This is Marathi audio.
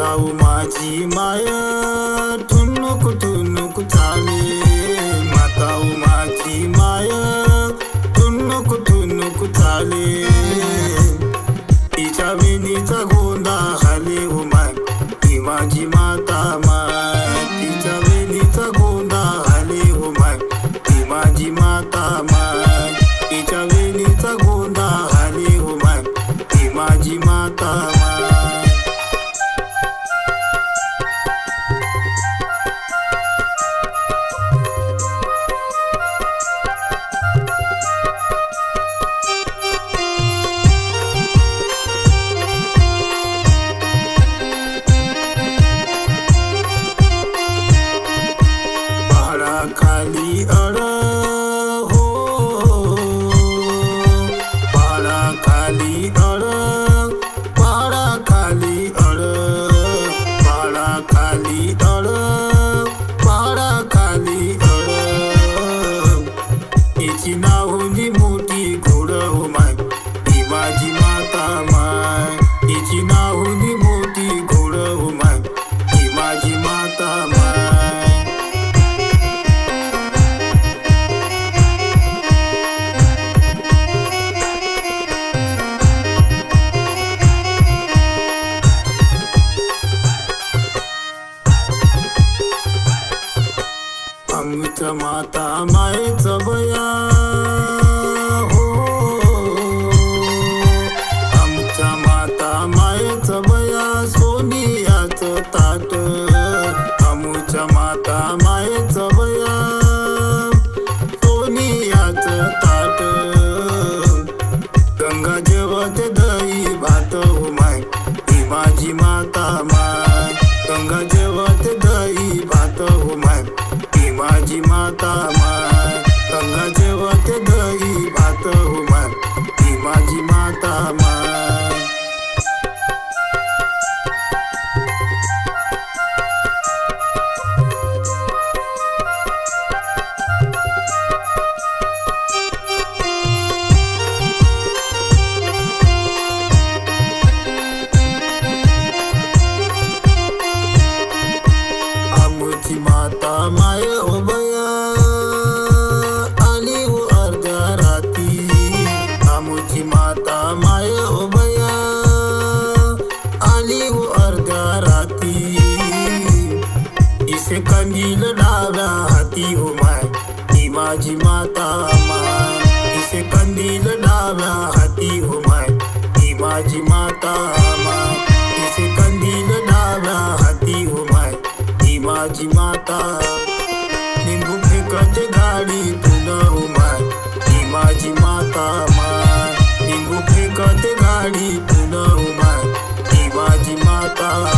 माताऊ माझी माय ठुनुक ठुनुक चाले, माताऊ माझी माय ठुनुक ठुनुक चाले, तिच्या वेणीचा गोंदा हाले हो माय ती माझी माता माय, तिच्या वेणीचा गोंदा हाले हो माय ती माझी माता माय, तिच्या वेणीचा गोंदा हाले हो माय ती माझी माता माय. खाली अड हो, पहाडाखाली अड, पहाडाखाली अड, पहाडाखाली अड, पहाडाखाली अड, तिची नाहुली मोठी घोड हो माय ती माझी माता माय, तिची नाहुली मोठी घोड हो माय ती माझी माता माय. आमच्या माता मायेचं बया हो, आमच्या माता मायेचं बया सोनियाचं ताट, आमच्या माता मायेचं बया सोनियाचं ताट, गंगा जेवते दही भात हो माय ती माझी माता माय, गंगा जेवते दही भात हो माय ती माझी माता माय, गंगा जेवते दही भात हो माय ती माझी माता माय. आमची माता माय हो बया आली हो अर्ध्या राती, आमची माता माय हो बया आली हो अर्ध्या राती, इसे कंदील डाव्या हाती हो माय ती माझी माता माय, इसे कंदील डाव्या हाती हो माय ती माझी माता माय, इसे कंदील डाव्या हाती हो माय ती माझी माता. लिंबू फेकते गाडी तुला हो माय ती माझी माता माय, लिंबू फेकते गाडी तुला हो माय ती माझी माता.